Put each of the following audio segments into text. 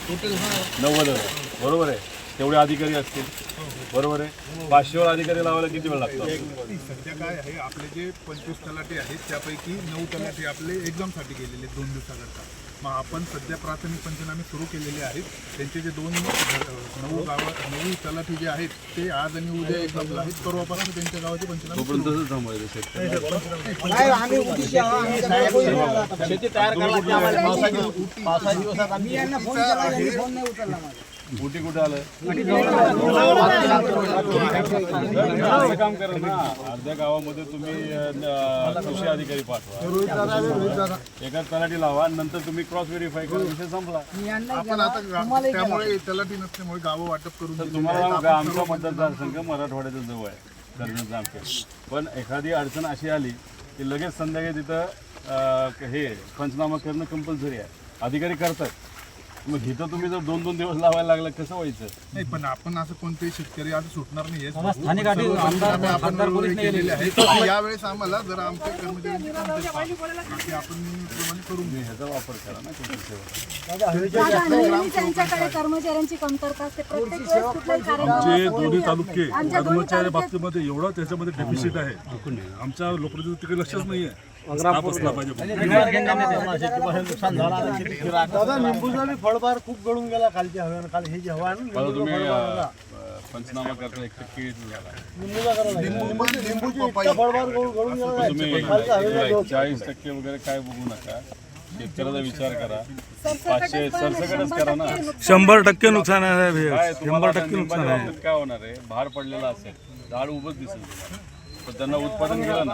90,000 बरोबर आहे. तेवढे अधिकारी असतील बरोबर आहे. 500 अधिकारी लावायला किती वेळ लागतो? सध्या काय आहे आपले जे 25 तलाठी आहेत त्यापैकी 9 तलाठी आपले एक्झामसाठी गेलेले 2 दिवसाकरता. मग आपण सध्या प्राथमिक पंचनामे सुरू केलेले आहेत. त्यांचे जे 9 तलाठी जे आहेत ते आज आणि उद्या एक्झामला आहेत. परवापासून त्यांच्या गावाचे पंचनामे तोपर्यंत थांबायचं शेतकरी. शेती तयार पावसा दिवसात आम्ही यांना फोन केला, त्यांनी फोन नाही उचलला माझा. कुठे कुठे आलं असं काम करा ना. अर्ध्या गावामध्ये तुम्ही कृषी अधिकारी पाठवा, एका तलाठी लावा, नंतर तुम्ही क्रॉस व्हेरीफाय करा, विषय संपला. आपण आता त्यामुळे तलाठी नसल्यामुळे गावं वाटप करून तर तुम्हाला आमचा मतदारसंघ मराठवाड्याच्या जवळ आहे, कर्जत जामखेड. पण एखादी अडचण अशी आली की लगेच संध्याकाळी तिथं हे पंचनामा करणं कंपल्सरी आहे. अधिकारी करतात. मग इथं तुम्ही जर 2-2 दिवस लावायला लागला कसं व्हायचं? नाही, पण आपण असं कोणतेही शेतकरी आज सुटणार नाही. यावेळेस आम्हाला जरा आमच्या कर्मचाऱ्यांची आपण करून घेऊ. ह्याचा वापर करा ना त्यांच्याकडे कर्मचाऱ्यांची कमतरता असते. प्रत्येक वेळेस कुठल्याही कार्यक्रमात जे दोन्ही तालुके कर्मचारी बाबतीमध्ये एवढं त्याच्यामध्ये डेफिसिट आहे. आमच्या लोकप्रतिनिधी तिकडे लक्षच नाहीये. स्टाफ असला पाहिजे. दादा निंबूचा बी फळबार खूप गळून गेला कालच्या हव्यानं. काल हे जे हवा आहे ना तुम्ही पंचनामा करता 1% झाला. लिंबूची इतका फळबार गळून गेला. तुम्ही 40% वगैरे काय बघू नका. शेतकऱ्याचा विचार करा. 500 सरसकटच करा ना. 100% नुकसान आहे. काय 100% नुकसान आहे. काय होणार आहे? भार पडलेला असेल, झाड उभंच दिसेल तुम्हाला. पण त्यांना उत्पादन केलं ना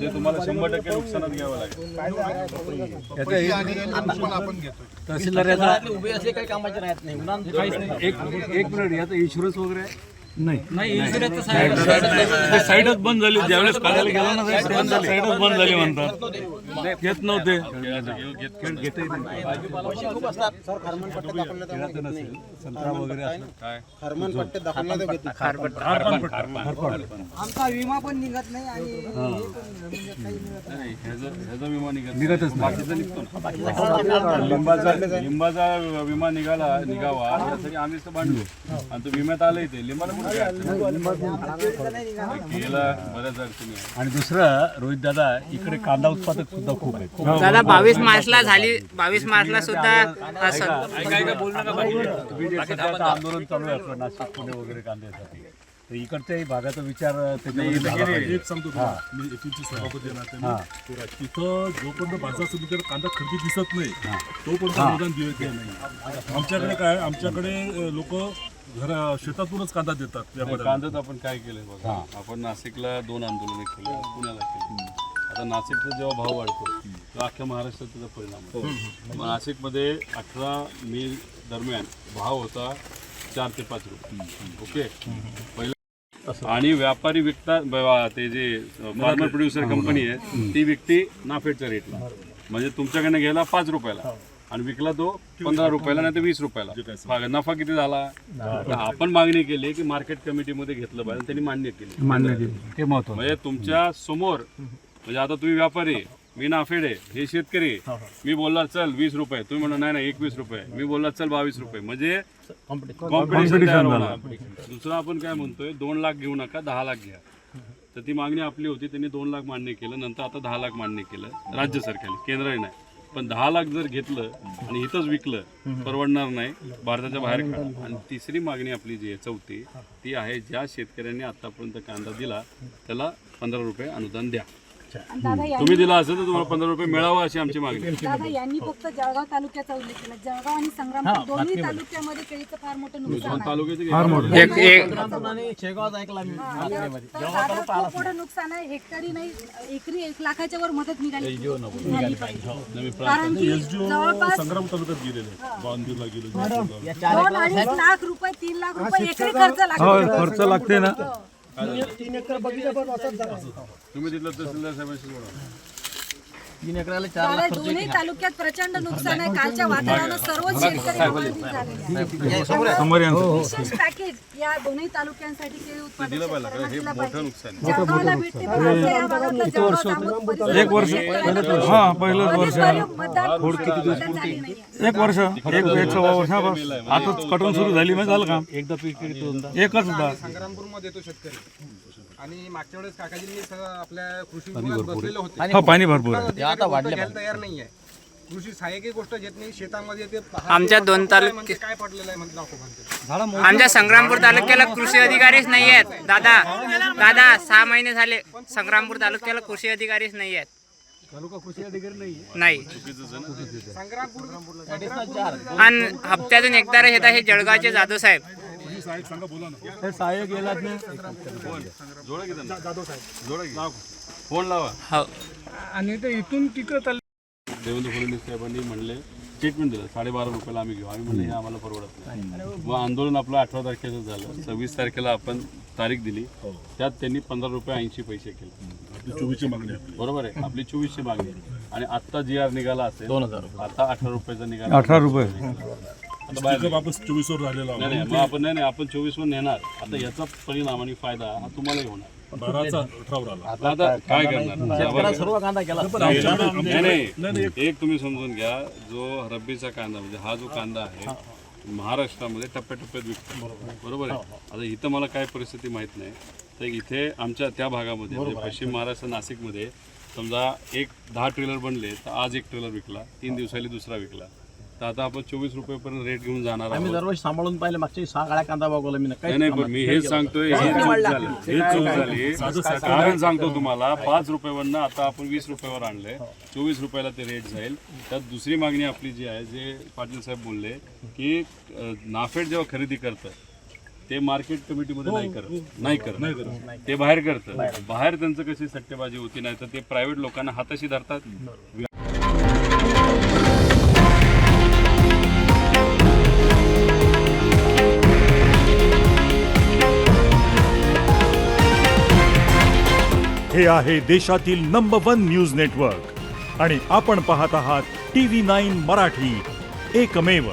ते तुम्हाला 100% नुकसानात घ्यावं लागेल. आपण घेतो. तहसीलदार उभे असले काही कामाचे राहत नाही. एक मिनिट, याचा इन्शुरन्स वगैरे नाही साईडच बंद झाली. ज्यावेळेस काढायला गेला ना साईडच बंद झाली म्हणतात. येत नव्हते. खूप असतात सर. खारमनपट्टे दाखवले संत्रा वगैरे असं काय खारमनपट्टे दाखवले आमचा विमा पण निघत नाही आणि ह्याचा विमा निघतच बाकीचा निघतो. लिंबाचा विमा निघावा यासाठी आम्हीच तर भांडलो. आणि तो विम्यात आलंय ते लिंबाला गेला बऱ्याच अडचणी. आणि दुसरं रोहित दादा, इकडे कांदा उत्पादक सुद्धा खूप आहे. दादा 22 मार्चला झाली. 22 मार्चला सुद्धा आंदोलन चालू आहे आपलं नाशिक पुणे वगैरे कांद्यासाठी. तर इकडच्याही भागाचा विचार त्याच्यामध्ये एक सांगतो तुम्हाला, मी एकीची सभापती आहे ना, तिथं जोपर्यंत बाजार समितीकडे कांदा खरेदी दिसत नाही तोपर्यंत अनुदान दिले नाही. आमच्याकडे काय, आमच्याकडे लोक शेतातूनच कांदा देतात. कांद्यात आपण काय केलंय बघा, आपण नाशिकला 2 आंदोलनं केली, पुण्याला केली. आता नाशिकचा जेव्हा भाव वाढतो तेव्हा अख्ख्या महाराष्ट्रात त्याचा परिणाम होतो. नाशिकमध्ये 18 मे दरम्यान भाव होता 4 ते 5 रुपये. ओके, पहिला. आणि व्यापारी विकतात, ते जे फार्मर प्रोड्युसर कंपनी आहे ती विकते नाफेडच्या रेटला. म्हणजे तुमच्याकडनं गेला 5 रुपयाला आणि विकला तो 15 रुपयाला नाही तर 20 रुपयाला. नफा किती झाला? आपण मागणी केली की मार्केट कमिटीमध्ये घेतलं पाहिजे, त्यांनी मान्य केली. ते महत्व. म्हणजे तुमच्या समोर, म्हणजे आता तुम्ही व्यापारी, मी नाफेड आहे, हे शेतकरी. मी बोलला चल 20 रुपये, तुम्ही म्हणा नाही 21 रुपये, मी बोलला चल 22 रुपये. म्हणजे कॉम्पिटिशन तयार होणार. दुसरं आपण काय म्हणतोय, 2 लाख घेऊ नका, 10 लाख घ्या. तर ती मागणी आपली होती, त्यांनी 2 लाख मान्य केलं. नंतर आता 10 लाख मान्य केलं राज्य सरकारने, केंद्राने नाही. पण 10 लाख जर घेतलं आणि इथंच विकलं परवडणार नाही, भारताच्या बाहेर काढा. आणि तिसरी मागणी आपली जी आहे, चौथी, ती आहे ज्या शेतकऱ्यांनी आतापर्यंत कांदा दिला त्याला 15 रुपये अनुदान द्या. तुम्ही दिला असेल तर तुम्हाला 15 रुपये मिळावं अशी आमची मागणी. दादा यांनी फक्त जळगाव तालुक्याचा उल्लेख केला. जळगाव आणि संग्रामपूर दोन्ही तालुक्यामध्ये केळीचं फार मोठं नुकसान आहे. तालुक्याचे शेगावात ऐकला मी. खूप मोठं नुकसान आहे. हेक्टरी नाही, एकरी 1 लाखाच्या वर मदत झाली पाहिजे. कारण की जवळपास संग्राम तालुक्यात गेलेले, बांधूरला गेले. 2-2.5 लाख रुपये, 3 लाख रुपये एकरी खर्च लागते ना. 3 एकर बगीचा पण असंच झाला. तुम्ही तिथलं तहसीलदार साहेबांशी बोला. 3 एकराला 4 कारण लाख खर्च दोन्ही येते. तालुक्यात प्रचंड नुकसान आहे. कालच्या वादळानं सर्वच शेतकरी प्रभावित झालेले आहेत. विशेष पॅकेज या दोन्ही तालुक्यांसाठी केळी उत्पादक शेतकऱ्यांना दिलं पाहिजे. जळगावला भेटते, पण आपल्या या भागातलं जळगाव, जामोद परिसरात एक वर्ष पहिलंच वर्ष मतदान झाली नाही. एक वर्ष एक सव्वा वर्ष आता कटून सुरू झाली मग झालं काम एकदा पीक एकच होता. संग्रामपूरमध्ये येतो शेतकरी आणि मागच्या वेळेस काकाजींनी आपल्या कृषी विभागात बसलेले होते. हो पाणी भरपूर आहे. अधिकारी आता वाढले गोष्ट घ्यायला तयार नाहीये. कृषी सहाय्यकी गोष्ट घेत नाही. शेतामध्ये ते आमच्या 2 म्हणजे काय पडलेलं आहे म्हणजे दाखव म्हणते. आमच्या संग्रामपूर तालुक्याला कृषी अधिकारीच नाही आहेत दादा 6 महिने झाले संग्रामपूर तालुक्याला कृषी अधिकारीच नाही आहेत. नाही आणि हप्त्यातून एकदा येतात हे जळगावचे जाधव साहेब. साहेब सांगा, बोला ना. हे सहाय्यक गेलात नाही. जोडा की त्यांना. जोडा की. फोन लावा. हो आणि ते इथून तिकडे देवेंद्र फडणवीस साहेबांनी म्हणले स्टेटमेंट दिलं 12.5 रुपयाला आम्ही घेऊ. आम्ही म्हणलं हे आम्हाला परवडत नाही. मग आंदोलन आपलं 18 तारखेचं झालं. 26 तारखेला आपण तारीख दिली. त्यात त्यांनी 15 रुपये 80 पैसे केले. आपली 24ची मागणी आहे. बरोबर आहे. आपली 24ची मागणी आहे. आणि आत्ता GR निघाला असेल 2000 आता 18 रुपयाचा निघाला. 18 रुपये. आता बाहेर पिकअप वापस 24 वर राहिलेला नाही नाही, मग आपण नाही आपण 24 वर नेणार. आता याचा परिणाम आणि फायदा हा तुम्हालाही होणार. 12चा 18 वर आला. आता काय करणार? शेतकऱ्याला सर्व कांदा केला. नाही एक तुम्ही समजून घ्या, जो रब्बीचा कांदा म्हणजे हा जो कांदा आहे महाराष्ट्रामध्ये टप्प्याटप्प्यात विकतो. बरोबर आहे. आता इथं मला काय परिस्थिती माहीत नाही. तर इथे आमच्या त्या भागामध्ये म्हणजे पश्चिम महाराष्ट्र नाशिकमध्ये समजा 10 ट्रेलर बनले तर आज 1 ट्रेलर विकला, 3 दिवसांनी दुसरा विकला. तर आता आपण 24 रुपयेपर्यंत रेट घेऊन जाणार आम्ही आहोत. दरवर्षी सांभाळून पाहिले. मागच्या 6 गाड्या कांदा बघवला मी. नाही पण मी हेच सांगतोय, हे चूक झाली. हे चूक झाली. कारण सांगतो तुम्हाला 5 रुपयावरनं आता आपण 20 रुपयावर आणलंय. 24 रुपयाला ते रेट जाईल. त्यात दुसरी मागणी आपली जी आहे, जे पाटील साहेब बोलले की नाफेड जेव्हा खरेदी करतं ते मार्केट कमिटीमध्ये नाही करत ते बाहेर करतं. बाहेर त्यांचं कशी सट्टेबाजी होती, नाही तर ते प्रायव्हेट लोकांना हाताशी धरतात. हे आहे देशातील नंबर 1 न्यूज नेटवर्क आणि आपण पाहत आहात TV9 मराठी, एकमेव.